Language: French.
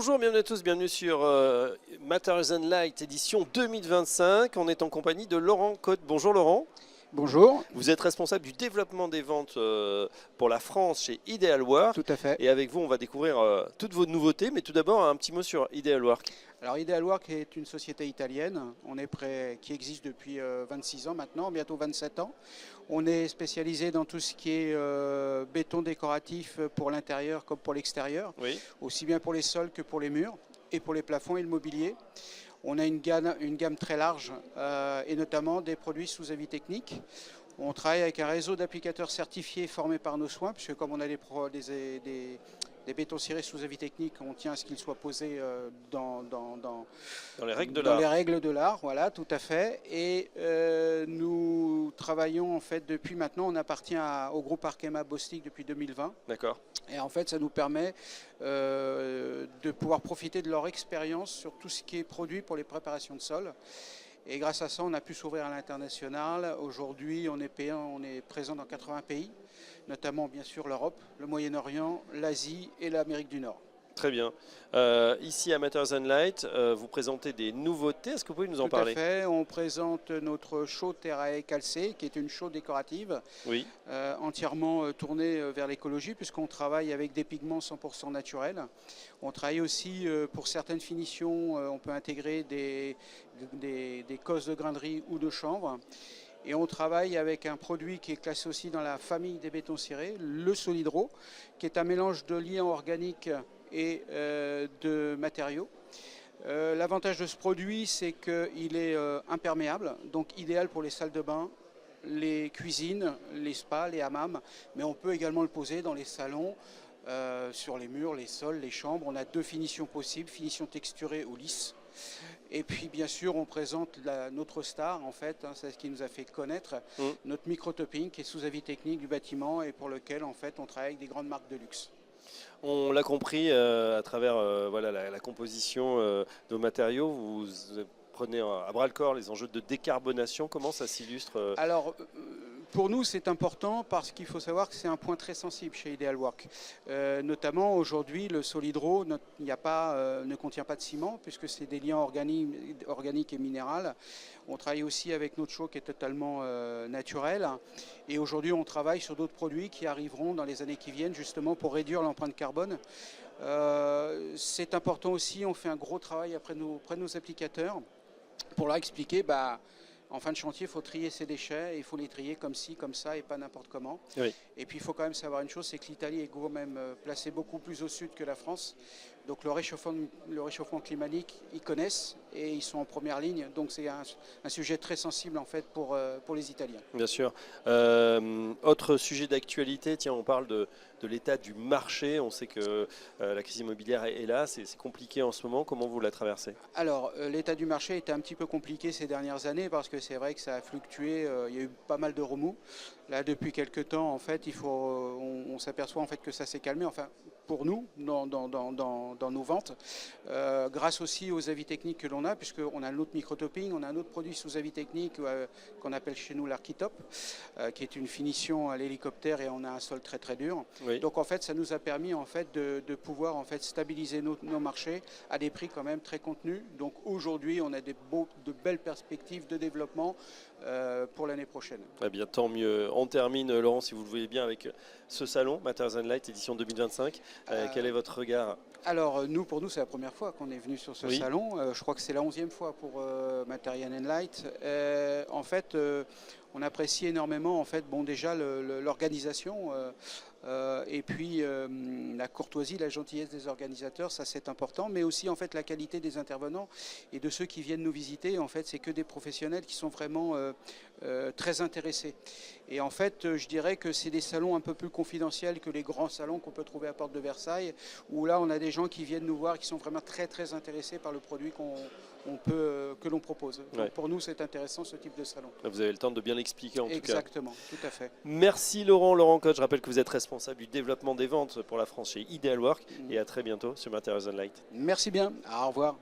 Bonjour, bienvenue à tous, bienvenue sur Materials and Light édition 2025. On est en compagnie de Laurent Cotte. Bonjour Laurent. Bonjour. Vous êtes responsable du développement des ventes pour la France chez Ideal Work. Tout à fait. Et avec vous, on va découvrir toutes vos nouveautés. Mais tout d'abord, un petit mot sur Ideal Work. Alors Ideal Work est une société italienne qui existe depuis 26 ans maintenant, bientôt 27 ans. On est spécialisé dans tout ce qui est béton décoratif pour l'intérieur comme pour l'extérieur, Oui. aussi bien pour les sols que pour les murs et pour les plafonds et le mobilier. On a une gamme très large et notamment des produits sous avis technique. On travaille avec un réseau d'applicateurs certifiés formés par nos soins, puisque comme on a des bétons cirés sous avis technique, on tient à ce qu'ils soient posés dans les règles de dans l'art. les règles de l'art, voilà, tout à fait. Et nous travaillons en fait depuis maintenant, on appartient au groupe Arkema Bostik depuis 2020. D'accord. Et en fait, ça nous permet de pouvoir profiter de leur expérience sur tout ce qui est produit pour les préparations de sol. Et grâce à ça, on a pu s'ouvrir à l'international. Aujourd'hui, on est présent dans 80 pays, notamment bien sûr l'Europe, le Moyen-Orient, l'Asie et l'Amérique du Nord. Très bien. Ici à Materials and Light, vous présentez des nouveautés. Est-ce que vous pouvez nous en parler? Tout à fait. On présente notre chaux Terrae calcée, qui est une chaux décorative, Oui. entièrement tournée vers l'écologie, puisqu'on travaille avec des pigments 100% naturels. On travaille aussi pour certaines finitions, on peut intégrer des cosses de grainerie ou de chanvre. Et on travaille avec un produit qui est classé aussi dans la famille des bétons cirés, le Solidro, qui est un mélange de liants organiques et de matériaux. L'avantage de ce produit, c'est qu'il est imperméable, donc idéal pour les salles de bain, les cuisines, les spas, les hammams, mais on peut également le poser dans les salons, sur les murs, les sols, les chambres. On a deux finitions possibles, finition texturée ou lisse. Et puis bien sûr on présente notre star en fait, c'est ce qui nous a fait connaître, notre micro-topping qui est sous avis technique du bâtiment et pour lequel en fait on travaille avec des grandes marques de luxe. On l'a compris à travers voilà, la composition de vos matériaux. Vous prenez à bras le corps les enjeux de décarbonation. Comment ça s'illustre Alors, pour nous, c'est important parce qu'il faut savoir que c'est un point très sensible chez Ideal Work. Notamment aujourd'hui, le Solidro ne contient pas de ciment puisque c'est des liants organiques et minéraux. On travaille aussi avec notre chaux qui est totalement naturel. Et aujourd'hui, on travaille sur d'autres produits qui arriveront dans les années qui viennent justement pour réduire l'empreinte carbone. C'est important aussi, on fait un gros travail auprès de nos applicateurs pour leur expliquer, en fin de chantier, il faut trier ses déchets, et il faut les trier comme ci, comme ça, et pas n'importe comment. Oui. Et puis il faut quand même savoir une chose, c'est que l'Italie est quand même placée beaucoup plus au sud que la France. Donc le réchauffement climatique, ils connaissent et ils sont en première ligne. Donc c'est un sujet très sensible en fait pour les Italiens. Bien sûr. Autre sujet d'actualité, tiens, on parle de l'état du marché. On sait que la crise immobilière est là, c'est compliqué en ce moment. Comment vous la traversez? Alors, l'état du marché était un petit peu compliqué ces dernières années parce que c'est vrai que ça a fluctué, il y a eu pas mal de remous. Là, depuis quelques temps, en fait, on s'aperçoit en fait que ça s'est calmé. Enfin, pour nous, dans nos ventes, grâce aussi aux avis techniques que l'on a, puisqu'on a un autre micro-topping, on a un autre produit sous avis technique qu'on appelle chez nous l'Architop, qui est une finition à l'hélicoptère et on a un sol très très dur. Oui. Donc en fait, ça nous a permis en fait de pouvoir en fait stabiliser nos marchés à des prix quand même très contenus. Donc aujourd'hui, on a de belles perspectives de développement pour l'année prochaine. Eh bien, tant mieux. On termine, Laurent, si vous le voulez bien, avec ce salon, Materials and Light, édition 2025. Quel est votre regard? Alors, pour nous, c'est la première fois qu'on est venu sur ce salon. Je crois que c'est la 11e fois pour Materials and Light. En fait, on apprécie énormément, en fait, déjà l'organisation et puis la courtoisie, la gentillesse des organisateurs, ça c'est important, mais aussi en fait la qualité des intervenants et de ceux qui viennent nous visiter. En fait, c'est que des professionnels qui sont vraiment très intéressés. Et en fait, je dirais que c'est des salons un peu plus confidentiels que les grands salons qu'on peut trouver à Porte de Versailles, où là on a des gens qui viennent nous voir, qui sont vraiment très très intéressés par le produit que l'on propose. Donc pour nous, c'est intéressant ce type de salon. Vous avez le temps de bien l'expliquer en tout cas. Exactement, tout à fait. Merci Laurent Cotte. Je rappelle que vous êtes responsable du développement des ventes pour la France chez Ideal Work et à très bientôt sur Materials and Light. Merci bien, au revoir.